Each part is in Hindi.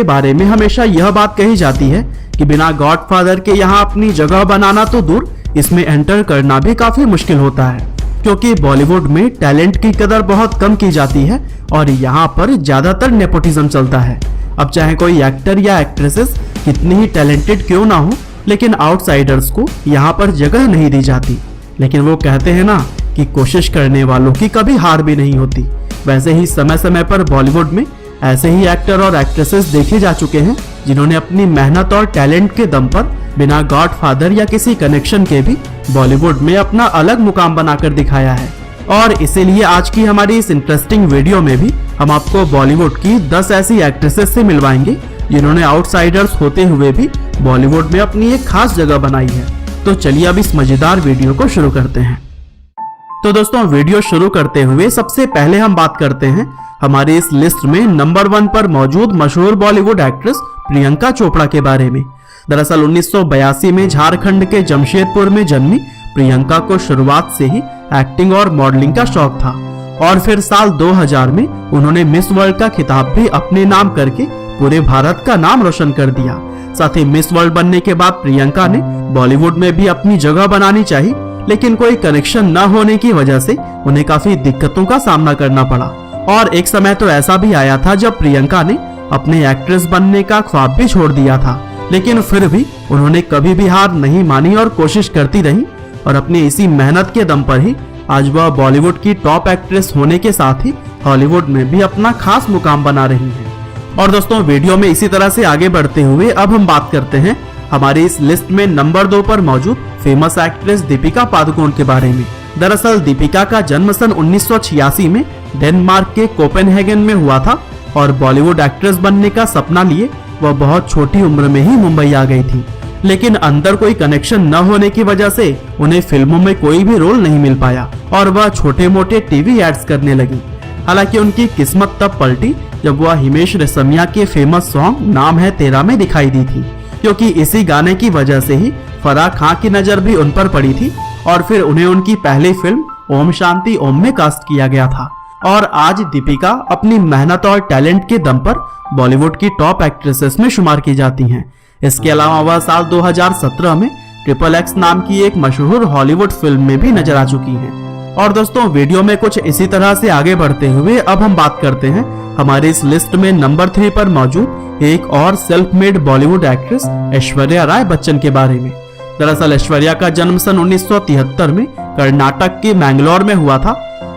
के बारे में हमेशा यह बात कही जाती है कि बिना गॉडफादर के यहाँ अपनी जगह बनाना तो दूर, इसमें एंटर करना भी काफी मुश्किल होता है, क्योंकि बॉलीवुड में टैलेंट की कदर बहुत कम की जाती है और यहाँ पर ज्यादातर नेपोटिज्म चलता है। अब चाहे कोई एक्टर या एक्ट्रेसेस कितनी ही टैलेंटेड क्यों ना हो, लेकिन आउटसाइडर्स को यहाँ पर जगह नहीं दी जाती। लेकिन वो कहते हैं ना कि कोशिश करने वालों की कभी हार भी नहीं होती। वैसे ही समय समय पर बॉलीवुड में ऐसे ही एक्टर और एक्ट्रेसेस देखे जा चुके हैं जिन्होंने अपनी मेहनत और टैलेंट के दम पर बिना गॉडफादर या किसी कनेक्शन के भी बॉलीवुड में अपना अलग मुकाम बनाकर दिखाया है। और इसीलिए आज की हमारी इस इंटरेस्टिंग वीडियो में भी हम आपको बॉलीवुड की 10 ऐसी एक्ट्रेसेस से मिलवाएंगे जिन्होंने आउटसाइडर्स होते हुए भी बॉलीवुड में अपनी एक खास जगह बनाई है। तो चलिए अब इस मजेदार वीडियो को शुरू करते हैं। तो दोस्तों, वीडियो शुरू करते हुए सबसे पहले हम बात करते हैं हमारी इस लिस्ट में नंबर 1 पर मौजूद मशहूर बॉलीवुड एक्ट्रेस प्रियंका चोपड़ा के बारे में। दरअसल 1982 में झारखंड के जमशेदपुर में जन्मी प्रियंका को शुरुआत से ही एक्टिंग और मॉडलिंग का शौक था और फिर साल 2000 में उन्होंने मिस वर्ल्ड का खिताब भी अपने नाम करके पूरे भारत का नाम रोशन कर दिया। साथ ही मिस वर्ल्ड बनने के बाद प्रियंका ने बॉलीवुड में भी अपनी जगह बनानी चाहिए, लेकिन कोई कनेक्शन न होने की वजह से उन्हें काफी दिक्कतों का सामना करना पड़ा। और एक समय तो ऐसा भी आया था जब प्रियंका ने अपने एक्ट्रेस बनने का ख्वाब भी छोड़ दिया था, लेकिन फिर भी उन्होंने कभी भी हार नहीं मानी और कोशिश करती रही और अपनी इसी मेहनत के दम पर ही आज वह बॉलीवुड की टॉप एक्ट्रेस होने के साथ ही हॉलीवुड में भी अपना खास मुकाम बना रही है। और दोस्तों, वीडियो में इसी तरह से आगे बढ़ते हुए अब हम बात करते हैं हमारी इस लिस्ट में नंबर 2 पर मौजूद फेमस एक्ट्रेस दीपिका पादुकोण के बारे में। दरअसल दीपिका का जन्म सन 1986 में डेनमार्क के कोपेनहेगन में हुआ था और बॉलीवुड एक्ट्रेस बनने का सपना लिए वह बहुत छोटी उम्र में ही मुंबई आ गई थी, लेकिन अंदर कोई कनेक्शन न होने की वजह से उन्हें फिल्मों में कोई भी रोल नहीं मिल पाया और वह छोटे मोटे टीवी एड्स करने लगी। हालांकि उनकी किस्मत तब पलटी जब वह हिमेश रेशमिया के फेमस सॉन्ग नाम है तेरा में दिखाई दी थी, क्योंकि इसी गाने की वजह से ही फराह खान की नजर भी उन पर पड़ी थी और फिर उन्हें उनकी पहली फिल्म ओम शांति ओम में कास्ट किया गया था। और आज दीपिका अपनी मेहनत और टैलेंट के दम पर बॉलीवुड की टॉप एक्ट्रेसेस में शुमार की जाती हैं। इसके अलावा वह साल 2017 में XXX नाम की एक मशहूर हॉलीवुड फिल्म में भी नजर आ चुकी हैं। और दोस्तों, वीडियो में कुछ इसी तरह से आगे बढ़ते हुए अब हम बात करते हैं हमारी इस लिस्ट में नंबर 3 पर मौजूद एक और self made Bollywood actress Aishwarya Rai Bachchan के बारे में। दरअसल ऐश्वर्या का जन्म सन 1973 में कर्नाटक के मैंगलोर में हुआ था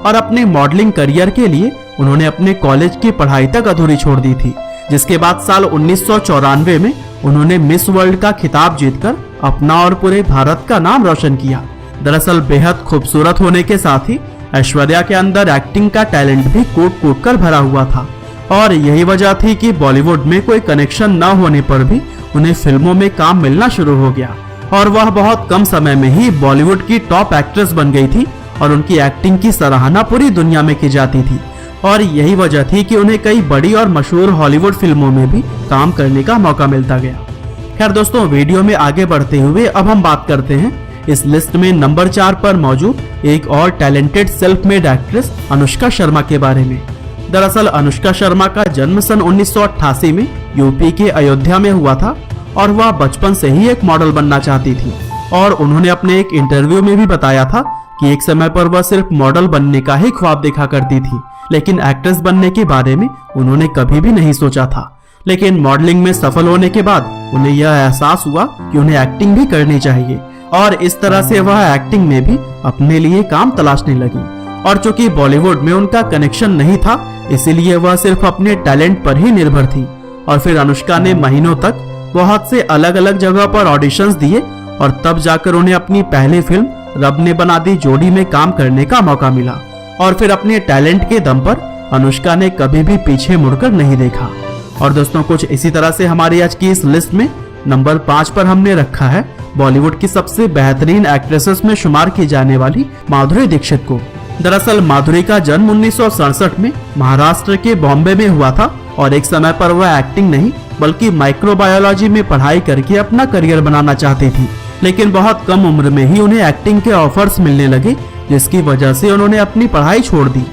और अपने मॉडलिंग करियर के लिए उन्होंने अपने कॉलेज की पढ़ाई तक अधूरी छोड़ दी थी, जिसके बाद साल 1994 में उन्होंने मिस वर्ल्ड का खिताब जीतकर अपना और पूरे भारत का नाम रोशन किया। दरअसल बेहद खूबसूरत होने के साथ ही ऐश्वर्या के अंदर एक्टिंग का टैलेंट भी कूट कूट कर भरा हुआ था और यही वजह थी कि बॉलीवुड में कोई कनेक्शन न होने पर भी उन्हें फिल्मों में काम मिलना शुरू हो गया और वह बहुत कम समय में ही बॉलीवुड की टॉप एक्ट्रेस बन गई थी और उनकी एक्टिंग की सराहना पूरी दुनिया में की जाती थी। और यही वजह थी कि उन्हें कई बड़ी और मशहूर हॉलीवुड फिल्मों में भी काम करने का मौका मिलता गया। खैर दोस्तों, वीडियो में आगे बढ़ते हुए अब हम बात करते हैं इस लिस्ट में नंबर 4 पर मौजूद एक और talented self made actress Anushka Sharma के बारे में। दरअसल अनुष्का शर्मा का जन्म सन 1988 में यूपी के अयोध्या में हुआ था और वह बचपन से ही एक मॉडल बनना चाहती थी और उन्होंने अपने एक इंटरव्यू में भी बताया था कि एक समय पर वह सिर्फ मॉडल बनने का ही ख्वाब देखा करती थी, लेकिन एक्ट्रेस बनने के बारे में उन्होंने कभी भी नहीं सोचा था। लेकिन मॉडलिंग में सफल होने के बाद उन्हें यह एहसास हुआ कि उन्हें एक्टिंग भी करनी चाहिए और इस तरह से वह एक्टिंग में भी अपने लिए काम तलाशने लगी। और चूंकि बॉलीवुड में उनका कनेक्शन नहीं था, इसीलिए वह सिर्फ अपने टैलेंट पर ही निर्भर थी। और फिर अनुष्का ने महीनों तक बहुत से अलग अलग जगह पर ऑडिशंस दिए और तब जाकर उन्हें अपनी पहली फिल्म रब ने बना दी जोड़ी में काम करने का मौका मिला। और फिर अपने टैलेंट के दम पर अनुष्का ने कभी भी पीछे मुड़कर नहीं देखा। और दोस्तों, कुछ इसी तरह से हमारी आज की इस लिस्ट में नंबर 5 पर हमने रखा है बॉलीवुड की सबसे बेहतरीन एक्ट्रेसेस में शुमार की जाने वाली माधुरी दीक्षित को। दरअसल माधुरी का जन्म 1967 में महाराष्ट्र के बॉम्बे में हुआ था और एक समय पर वह एक्टिंग नहीं बल्कि माइक्रोबायोलॉजी में पढ़ाई करके अपना करियर बनाना चाहती थी, लेकिन बहुत कम उम्र में ही उन्हें एक्टिंग के ऑफर्स मिलने लगे, जिसकी वजह से उन्होंने अपनी पढ़ाई छोड़ दी।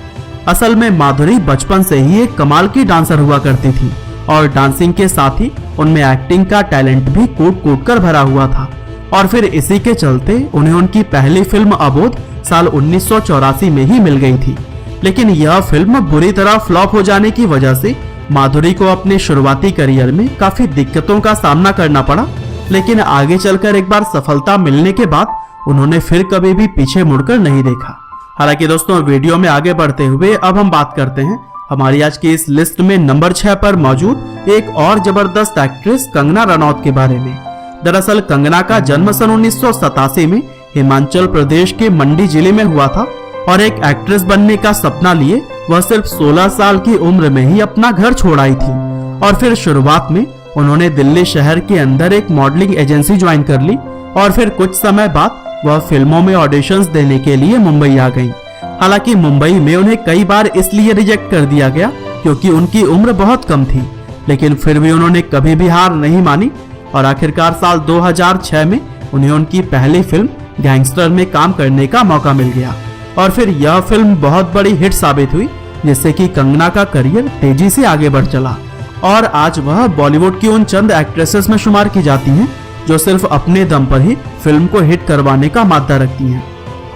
असल में माधुरी बचपन से ही एक कमाल की डांसर हुआ करती थी और डांसिंग के साथ ही उनमें एक्टिंग का टैलेंट भी कूट कूट कर भरा हुआ था। और फिर इसी के चलते उन्हें उनकी पहली फिल्म अबोध साल 1984 में ही मिल गई थी। लेकिन यह फिल्म बुरी तरह फ्लॉप हो जाने की वजह से माधुरी को अपने शुरुआती करियर में काफी दिक्कतों का सामना करना पड़ा। लेकिन आगे चलकर एक बार सफलता मिलने के बाद उन्होंने फिर कभी भी पीछे मुड़कर नहीं देखा। हालांकि दोस्तों, वीडियो में आगे बढ़ते हुए अब हम बात करते हैं हमारी आज की इस लिस्ट में नंबर 6 पर मौजूद एक और जबरदस्त एक्ट्रेस कंगना रनौत के बारे में। दरअसल कंगना का जन्म सन 1987 में हिमाचल प्रदेश के मंडी जिले में हुआ था और एक एक्ट्रेस बनने का सपना लिए वह सिर्फ 16 साल की उम्र में ही अपना घर छोड़ आई थी। और फिर शुरुआत में उन्होंने दिल्ली शहर के अंदर एक मॉडलिंग एजेंसी ज्वाइन कर ली और फिर कुछ समय बाद वह फिल्मों में ऑडिशंस देने के लिए मुंबई आ गईं। हालांकि मुंबई में उन्हें कई बार इसलिए रिजेक्ट कर दिया गया क्योंकि उनकी उम्र बहुत कम थी, लेकिन फिर भी उन्होंने कभी भी हार नहीं मानी और आखिरकार साल 2006 में उन्हें उनकी पहली फिल्म गैंगस्टर में काम करने का मौका मिल गया। और फिर यह फिल्म बहुत बड़ी हिट साबित हुई, जिससे कि कंगना का करियर तेजी से आगे बढ़ चला और आज वह बॉलीवुड की उन चंद एक्ट्रेसेस में शुमार की जाती हैं जो सिर्फ अपने दम पर ही फिल्म को हिट करवाने का मादा रखती हैं।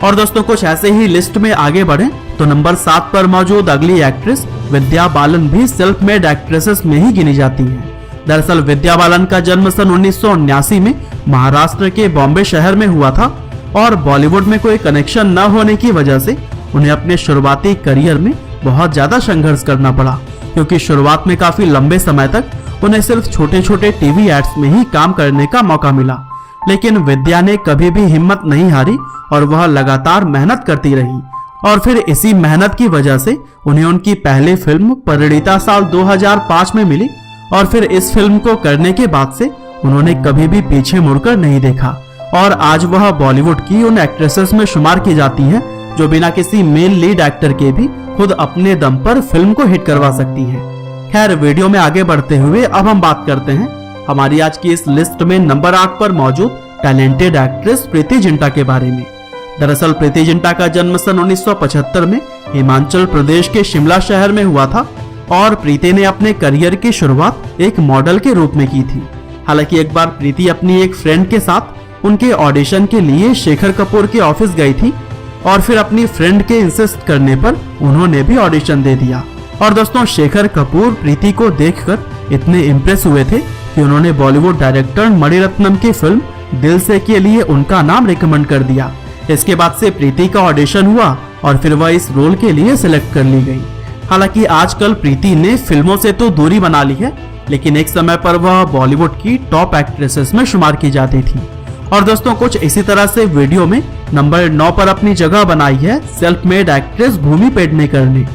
और दोस्तों, कुछ ऐसे ही लिस्ट में आगे बढ़े तो नंबर 7 पर मौजूद अगली एक्ट्रेस विद्या बालन भी सेल्फ मेड एक्ट्रेसेस में ही गिनी जाती हैं। दरअसल विद्या बालन का जन्म सन 1979 में महाराष्ट्र के बॉम्बे शहर में हुआ था और बॉलीवुड में कोई कनेक्शन न होने की वजह से उन्हें अपने शुरुआती करियर में बहुत ज्यादा संघर्ष करना पड़ा, क्योंकि शुरुआत में काफी लंबे समय तक उन्हें सिर्फ छोटे छोटे टीवी एड्स में ही काम करने का मौका मिला। लेकिन विद्या ने कभी भी हिम्मत नहीं हारी और वह लगातार मेहनत करती रही और फिर इसी मेहनत की वजह से उन्हें उनकी पहली फिल्म परिणीता साल 2005 में मिली। और फिर इस फिल्म को करने के बाद से उन्होंने कभी भी पीछे मुड़कर नहीं देखा और आज वह बॉलीवुड की उन एक्ट्रेसेस में शुमार की जाती हैं जो बिना किसी मेन लीड एक्टर के भी खुद अपने दम पर फिल्म को हिट करवा सकती हैं। खैर, वीडियो में आगे बढ़ते हुए अब हम बात करते हैं हमारी आज की इस लिस्ट में नंबर 8 पर मौजूद टैलेंटेड एक्ट्रेस प्रीति जिंटा के बारे में। दरअसल प्रीति जिंटा का जन्म सन 1975 में हिमाचल प्रदेश के शिमला शहर में हुआ था और प्रीति ने अपने करियर की शुरुआत एक मॉडल के रूप में की थी। हालांकि एक बार प्रीति अपनी एक फ्रेंड के साथ उनके ऑडिशन के लिए शेखर कपूर के ऑफिस गई थी और फिर अपनी फ्रेंड के इंसिस्ट करने पर उन्होंने भी ऑडिशन दे दिया। और दोस्तों, शेखर कपूर प्रीति को देखकर इतने इम्प्रेस हुए थे कि उन्होंने बॉलीवुड डायरेक्टर मणिरत्नम की फिल्म दिल से के लिए उनका नाम रिकमेंड कर दिया। इसके बाद से प्रीति का ऑडिशन हुआ और फिर वह इस रोल के लिए सिलेक्ट कर ली गई। हालांकि आजकल प्रीति ने फिल्मों से तो दूरी बना ली है, लेकिन एक समय पर वह बॉलीवुड की टॉप एक्ट्रेसेस में शुमार की जाती थी। और दोस्तों, कुछ इसी तरह से वीडियो में नंबर 9 पर अपनी जगह बनाई है सेल्फ मेड एक्ट्रेस भूमि पेडनेकर ने।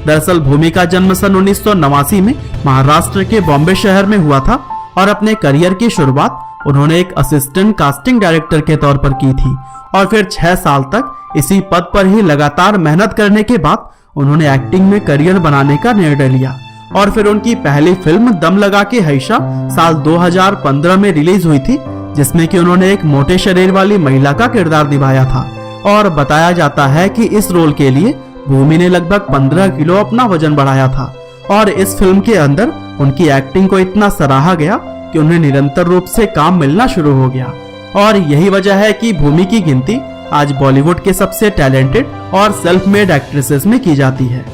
दरअसल भूमि का जन्म सन 1989 में महाराष्ट्र के बॉम्बे शहर में हुआ था और अपने करियर की शुरुआत उन्होंने एक असिस्टेंट कास्टिंग डायरेक्टर के तौर पर की थी और फिर 6 साल तक इसी पद पर ही लगातार मेहनत करने के बाद उन्होंने एक्टिंग में करियर बनाने का निर्णय लिया। और फिर उनकी पहली फिल्म दम लगा के हईशा साल 2015 में रिलीज हुई थी, जिसमें कि उन्होंने एक मोटे शरीर वाली महिला का किरदार निभाया था। और बताया जाता है कि इस रोल के लिए भूमि ने लगभग 15 किलो अपना वजन बढ़ाया था और इस फिल्म के अंदर उनकी एक्टिंग को इतना सराहा गया कि उन्हें निरंतर रूप से काम मिलना शुरू हो गया। और यही वजह है कि भूमि की गिनती आज बॉलीवुड के सबसे टैलेंटेड और सेल्फ मेड एक्ट्रेसेस में की जाती है।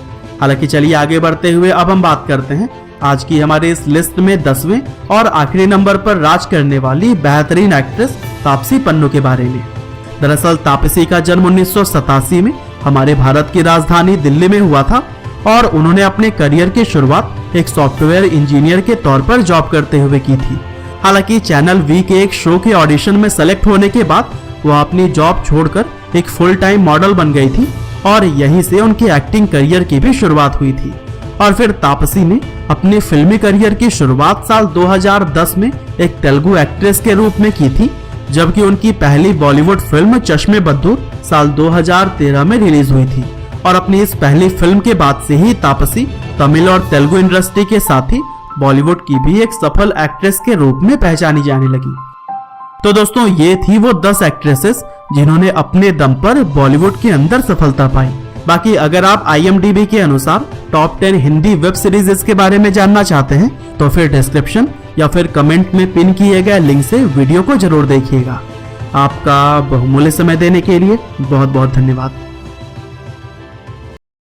हालांकि चलिए आगे बढ़ते हुए अब हम बात करते हैं आज की हमारे इस लिस्ट में 10वें और आखिरी नंबर पर राज करने वाली बेहतरीन एक्ट्रेस तापसी पन्नू के बारे में। दरअसल तापसी का जन्म 1987 में हमारे भारत की राजधानी दिल्ली में हुआ था और उन्होंने अपने करियर की शुरुआत एक सॉफ्टवेयर इंजीनियर के तौर पर जॉब करते हुए की थी। हालांकि चैनल वी के एक शो के ऑडिशन में सेलेक्ट होने के बाद वह अपनी जॉब छोड़कर एक फुल टाइम मॉडल बन गई थी और यहीं से उनकी एक्टिंग करियर की भी शुरुआत हुई थी। और फिर तापसी ने अपने फिल्मी करियर की शुरुआत साल 2010 में एक तेलुगु एक्ट्रेस के रूप में की थी, जबकि उनकी पहली बॉलीवुड फिल्म चश्मे बद्दूर साल 2013 में रिलीज हुई थी। और अपनी इस पहली फिल्म के बाद से ही तापसी तमिल और तेलुगु इंडस्ट्री के साथ ही बॉलीवुड की भी एक सफल एक्ट्रेस के रूप में पहचानी जाने लगी। तो दोस्तों, ये थी वो 10 एक्ट्रेसेस जिन्होंने अपने दम पर बॉलीवुड के अंदर सफलता पाई। बाकी अगर आप IMDb के अनुसार टॉप 10 हिंदी वेब सीरीज के बारे में जानना चाहते हैं तो फिर डिस्क्रिप्शन या फिर कमेंट में पिन किए गए लिंक से वीडियो को जरूर देखिएगा। आपका बहुमूल्य समय देने के लिए बहुत बहुत धन्यवाद।